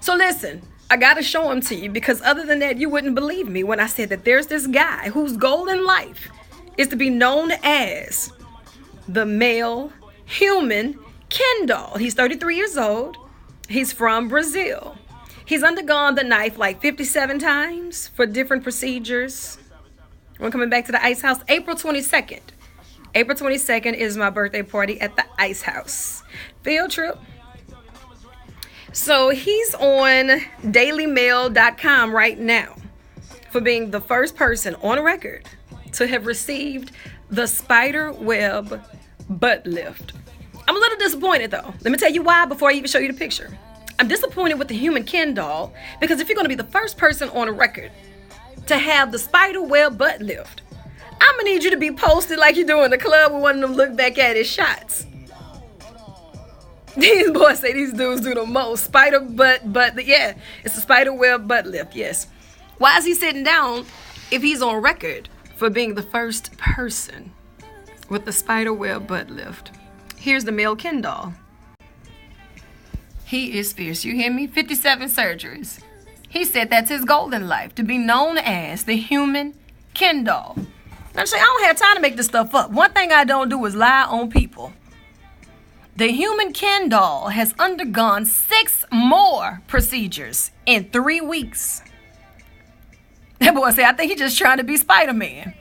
So listen, I got to show him to you because other than that, you wouldn't believe me when I said that there's this guy whose goal in life is to be known as the male human Ken doll. He's 33 years old. He's from Brazil. He's undergone the knife like 57 times for different procedures. We're coming back to the Ice House April 22nd. April 22nd is my birthday party at the Ice House. Field trip. So he's on dailymail.com right now for being the first person on record to have received the spider web butt lift. I'm a little disappointed though. Let me tell you why before I even show you the picture. I'm disappointed with the human Ken doll because if you're going to be the first person on record to have the spider web butt lift, I'm going to need you to be posted like you do in the club with one of them look back at his shots. These boys say these dudes do the most. Spider butt, yeah, it's a spider web butt lift, yes. Why is he sitting down if he's on record for being the first person with the spider web butt lift? Here's the male Ken doll. He is fierce, you hear me? 57 surgeries. He said that's his goal in life, to be known as the human Ken doll. I'm saying I don't have time to make this stuff up. One thing I don't do is lie on people. The human Ken doll has undergone 6 more procedures in 3 weeks. That boy said, I think he's just trying to be Spider-Man.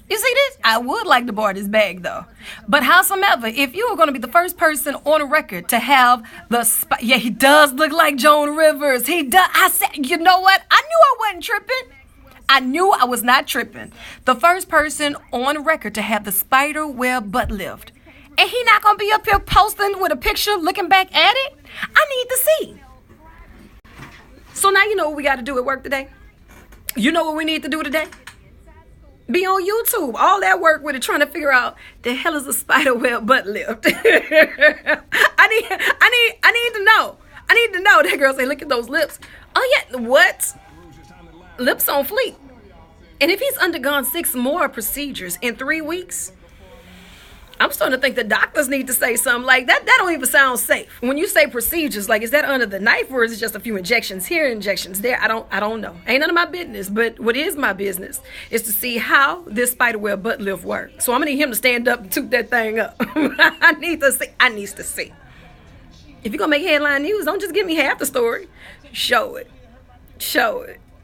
You see this? I would like to borrow this bag, though. But howsoever, if you were going to be the first person on record to have yeah, he does look like Joan Rivers. He does. I said, you know what? I knew I wasn't tripping. I knew I was not tripping. The first person on record to have the spider web butt lift. And he not going to be up here posting with a picture looking back at it? I need to see. So now you know what we got to do at work today? You know what we need to do today? Be on YouTube. All that work with it trying to figure out the hell is a spider web butt lift. I need to know. I need to know. That girl say, look at those lips. Oh yeah, what? Lips on fleek. And if he's undergone 6 more procedures in 3 weeks, I'm starting to think the doctors need to say something like that. That don't even sound safe. When you say procedures, like, is that under the knife or is it just a few injections here, injections there? I don't know. Ain't none of my business. But what is my business is to see how this spiderweb butt lift works. So I'm gonna need him to stand up and toot that thing up. I need to see. If you're gonna make headline news, don't just give me half the story. Show it.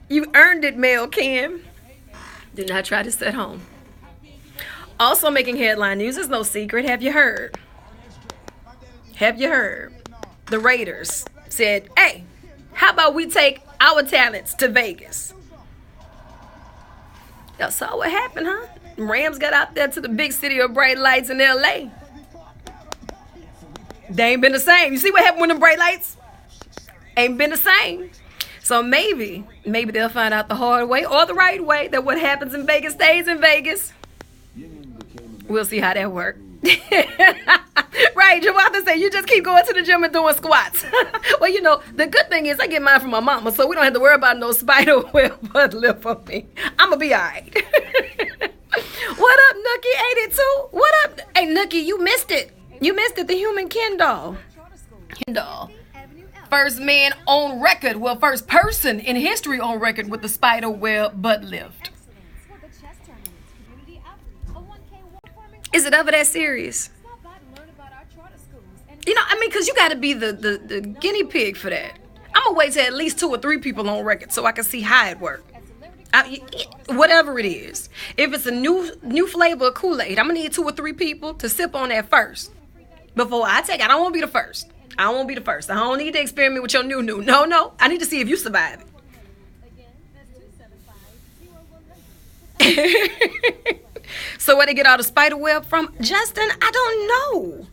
You earned it, Mel Kim. Do not try this at home. Also making headline news is no secret. Have you heard? The Raiders said, hey, how about we take our talents to Vegas? Y'all saw what happened, huh? Rams got out there to the big city of bright lights in L.A. They ain't been the same. You see what happened with them bright lights? Ain't been the same. So maybe they'll find out the hard way or the right way that what happens in Vegas stays in Vegas. We'll see how that works. Right, Javonta said, you just keep going to the gym and doing squats. Well, you know, the good thing is I get mine from my mama, so we don't have to worry about no spider web butt lift for me. I'm going to be all right. What up, Nookie82? What up? Hey, Nookie, you missed it. The human Ken doll. First man on record, well, first person in history on record with the spider web butt lift. Is it ever that serious? You know, I mean, because you got to be the guinea pig for that. I'm going to wait till at least 2 or 3 people on record so I can see how it works. Whatever it is. If it's a new flavor of Kool-Aid, I'm going to need 2 or 3 people to sip on that first. Before I take it, I don't want to be the first. I don't need to experiment with your new. No. I need to see if you survive it. So where they get all the spider web from? Justin, I don't know.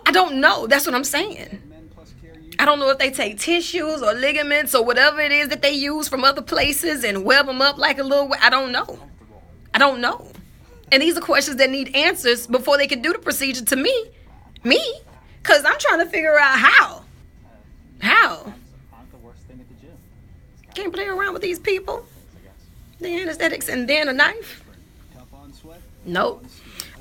I don't know. That's what I'm saying. I don't know if they take tissues or ligaments or whatever it is that they use from other places and web them up like a little... I don't know. And these are questions that need answers before they can do the procedure to me. Because I'm trying to figure out how. Can't play around with these people. The anesthetics and then a knife. Nope.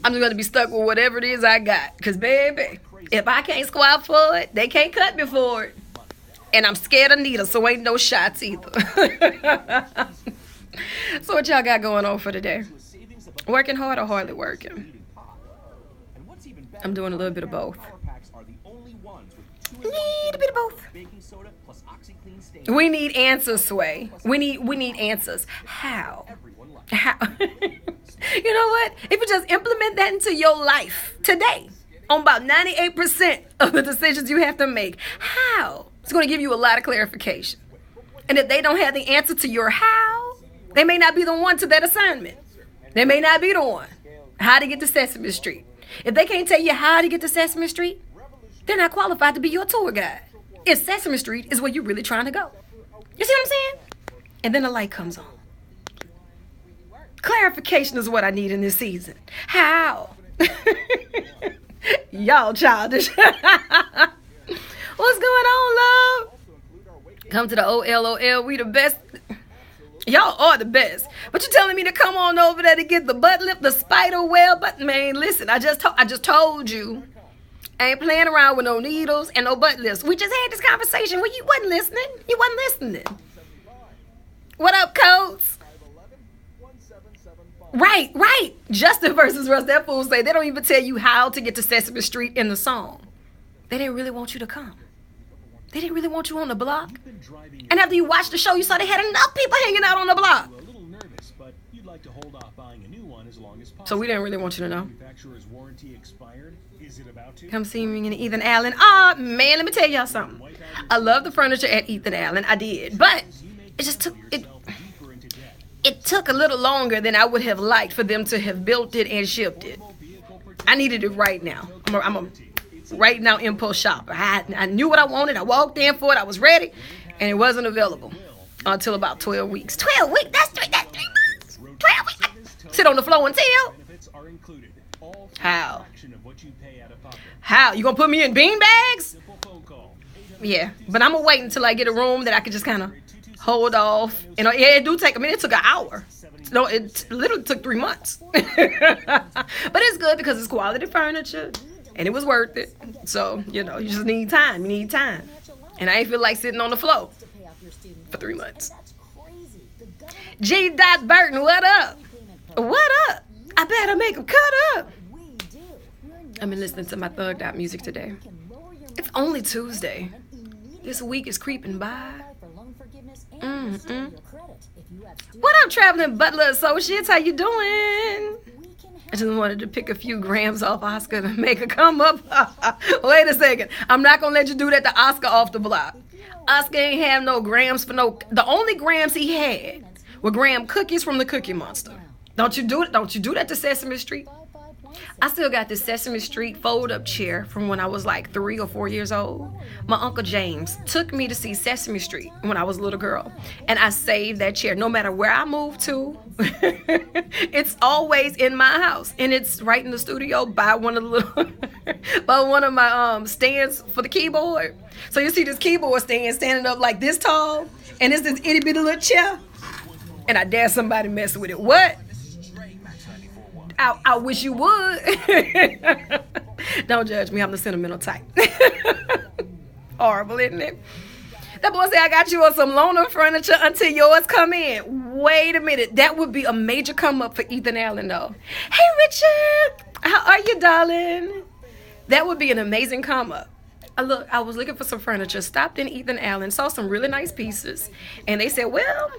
I'm just going to be stuck with whatever it is I got. Because, baby, if I can't squat for it, they can't cut me for it. And I'm scared of needles, so ain't no shots either. So what y'all got going on for today? Working hard or hardly working? I'm doing a little bit of both. Need a bit of both. We need answers, Sway. We need answers. How? You know what? If you just implement that into your life today, on about 98% of the decisions you have to make, how? It's going to give you a lot of clarification. And if they don't have the answer to your how, they may not be the one to that assignment. They may not be the one. How to get to Sesame Street. If they can't tell you how to get to Sesame Street, they're not qualified to be your tour guide. If Sesame Street is where you're really trying to go. You see what I'm saying? And then the light comes on. Clarification is what I need in this season. How? Y'all childish. What's going on, love? Come to the OLOL. We the best. Y'all are the best. But you're telling me to come on over there to get the butt lift, the spider web. But man, listen, I just told you. I ain't playing around with no needles and no butt lifts. We just had this conversation where you wasn't listening. You wasn't listening. What up, Codes? Right. Justin versus Russ. That fool say they don't even tell you how to get to Sesame Street in the song. They didn't really want you to come. They didn't really want you on the block. And after you watched the show, you saw they had enough people hanging out on the block. So we didn't really want you to know. Come see me and Ethan Allen. Man, let me tell y'all something. I love the furniture at Ethan Allen. I did. But it just took... It took a little longer than I would have liked for them to have built it and shipped it. I needed it right now. I'm a right now impulse shopper. I knew what I wanted. I walked in for it. I was ready. And it wasn't available until about 12 weeks. 12 weeks? That's 3 months. 12 weeks. Sit on the floor until. How? How? You gonna put me in bean bags? Yeah. But I'm gonna wait until I get a room that I can just kind of hold off. Yeah, it do take. It took an hour. No, it literally took 3 months. But it's good because it's quality furniture, and it was worth it. So you just need time. You need time, and I ain't feel like sitting on the floor for 3 months. G. Burton, what up? What up? I better make them cut up. I've been listening to my thugged out music today. It's only Tuesday. This week is creeping by. What up, traveling butler associates? How you doing? I just wanted to pick a few grams off Oscar to make her come up. Wait a second. I'm not going to let you do that to Oscar off the block. Oscar ain't have no grams for no... The only grams he had were graham cookies from the Cookie Monster. Don't you do it? Don't you do that to Sesame Street? I still got this Sesame Street fold-up chair from when I was like 3 or 4 years old. My Uncle James took me to see Sesame Street when I was a little girl. And I saved that chair. No matter where I move to, it's always in my house. And it's right in the studio by one of the little, by one of my stands for the keyboard. So you see this keyboard stand standing up like this tall. And it's this itty bitty little chair. And I dare somebody mess with it. What? I wish you would. Don't judge me. I'm the sentimental type. Horrible, isn't it? That boy said, I got you on some loaner furniture until yours come in. Wait a minute. That would be a major come up for Ethan Allen, though. Hey, Richard. How are you, darling? That would be an amazing come up. I was looking for some furniture. Stopped in Ethan Allen. Saw some really nice pieces. And they said, well...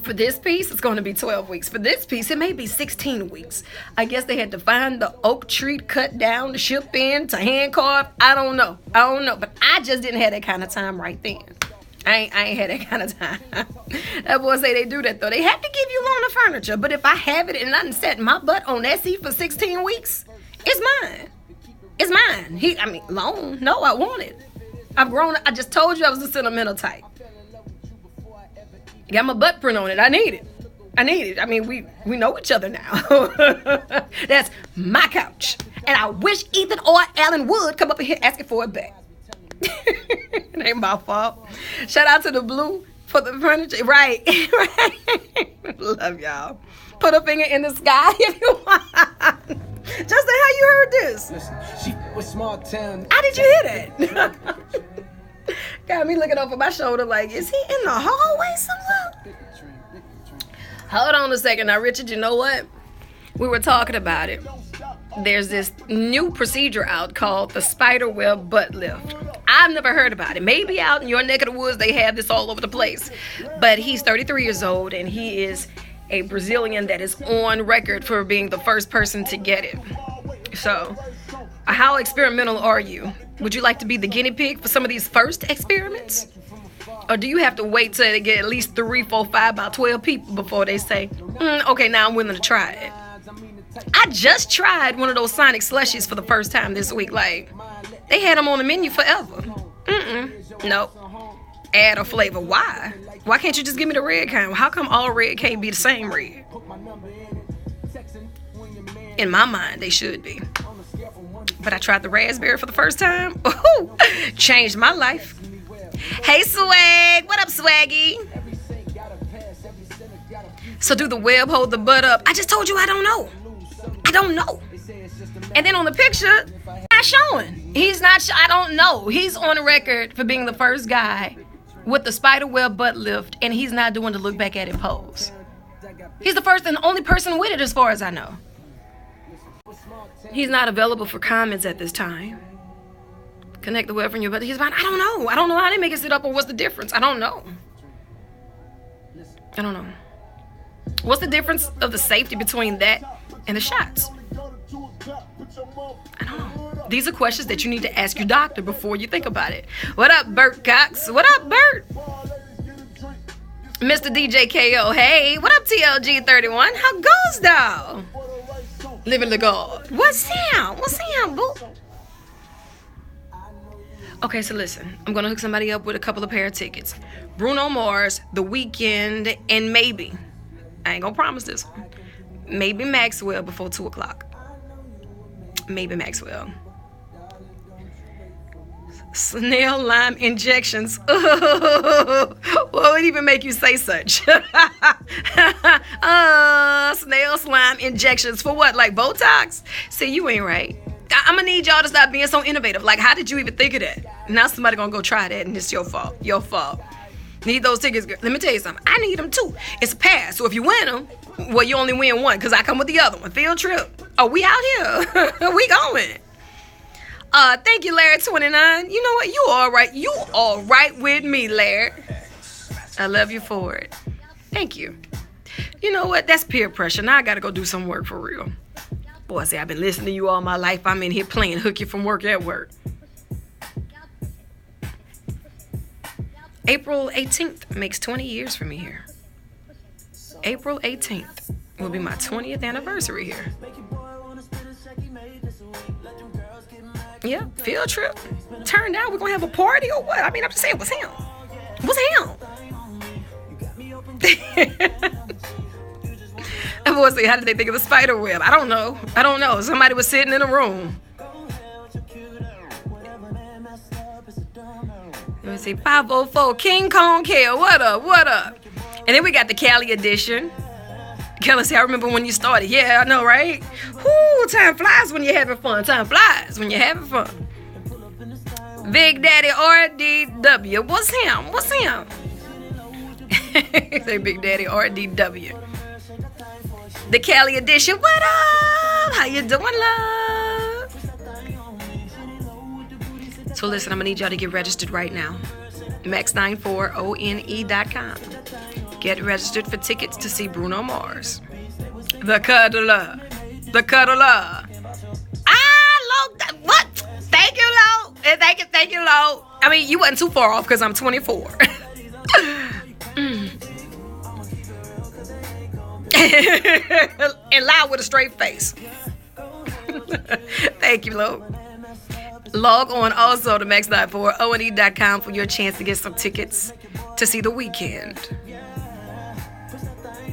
For this piece, it's going to be 12 weeks. For this piece, it may be 16 weeks. I guess they had to find the oak tree cut down to ship in, to hand carve. I don't know. But I just didn't have that kind of time right then. I ain't had that kind of time. That boy say they do that, though. They have to give you loaner furniture. But if I have it and I done set my butt on that seat for 16 weeks, it's mine. It's mine. Loan? No, I want it. I've grown. I just told you I was a sentimental type. Got my butt print on it. I need it. I mean, we know each other now. That's my couch. And I wish Ethan or Alan would come up in here asking for it back. It ain't my fault. Shout out to the Blue for the furniture. Right. Love y'all. Put a finger in the sky if you want. Justin, how you heard this? Listen, she was small town. How did you hear that? Got me looking over my shoulder like, is he in the hallway somewhere? Hold on a second now, Richard. You know what? We were talking about it. There's this new procedure out called the spider web butt lift. I've never heard about it. Maybe out in your neck of the woods they have this all over the place. But he's 33 years old and he is a Brazilian that is on record for being the first person to get it. So, how experimental are you? Would you like to be the guinea pig for some of these first experiments? Or do you have to wait till they get at least 3, 4, 5, about 12 people before they say, okay, now I'm willing to try it? I just tried one of those Sonic slushies for the first time this week. Like, they had them on the menu forever. Nope. Add a flavor. Why? Why can't you just give me the red kind? How come all red can't be the same red? In my mind, they should be. But I tried the raspberry for the first time. Ooh, changed my life. Hey, Swag. What up, Swaggy? So do the web hold the butt up? I just told you I don't know. I don't know. And then on the picture, not showing. I don't know. He's on record for being the first guy with the spider web butt lift, and he's not doing the look back at it pose. He's the first and only person with it as far as I know. He's not available for comments at this time. Connect the web from your butt. He's fine. I don't know. I don't know how they make it sit up or what's the difference. I don't know. What's the difference of the safety between that and the shots? I don't know. These are questions that you need to ask your doctor before you think about it. What up, Bert Cox? What up, Bert? Mr. DJ KO. Hey, what up, TLG31? How goes, dog? Living the God. What's him? Boo? Okay, so listen. I'm going to hook somebody up with a couple of pair of tickets. Bruno Mars, The Weeknd, and maybe, I ain't going to promise this one, maybe Maxwell before 2 o'clock. Maybe Maxwell. Snail lime injections. What would even make you say such? Snail slime injections for what? Like Botox? See, you ain't right. I'm gonna need y'all to stop being so innovative. Like, how did you even think of that? Now somebody gonna go try that and it's your fault. Your fault. Need those tickets, girl. Let me tell you something. I need them too. It's a pass. So if you win them, well, you only win one because I come with the other one. Field trip. Oh, we out here. We going. Thank you, Larry29. You know what? You all right. You all right with me, Larry. I love you for it. Thank you. You know what? That's peer pressure. Now I got to go do some work for real. Boy, see, I've been listening to you all my life. I'm in here playing hooky from work at work. April 18th makes 20 years for me here. April 18th will be my 20th anniversary here. Yeah, field trip. Turned out we're going to have a party or what? I mean, I'm just saying, what's him? And boy, say, how did they think of the spider web? I don't know. Somebody was sitting in a room. Let me see. 504 King Kong Kale. What up? And then we got the Cali edition. Kelly said, I remember when you started. Yeah, I know, right? Whoo, time flies when you're having fun. Big Daddy RDW. What's him? Say Big Daddy RDW. The Cali edition. What up? How you doing, love? So listen, I'm going to need y'all to get registered right now. max94one.com. Get registered for tickets to see Bruno Mars. The cuddler. What? Thank you, Lo. Thank you, Lo. I mean, you wasn't too far off because I'm 24. And lie with a straight face. Thank you, Lo. Log on also to max94one.com for your chance to get some tickets to see The Weeknd.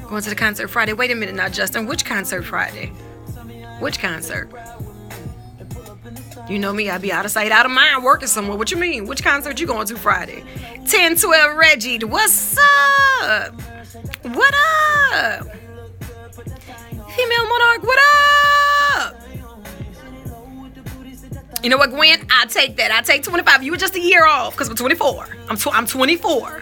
Going to the concert Friday. Wait a minute now, Justin. Which concert Friday? Which concert? You know me, I be out of sight, out of mind, working somewhere. What you mean? Which concert you going to Friday? 1012 Reggie. What's up? What up? Female Monarch, what up? You know what, Gwen? I take that. I take 25. You were just a year off because I'm 24. I'm 24.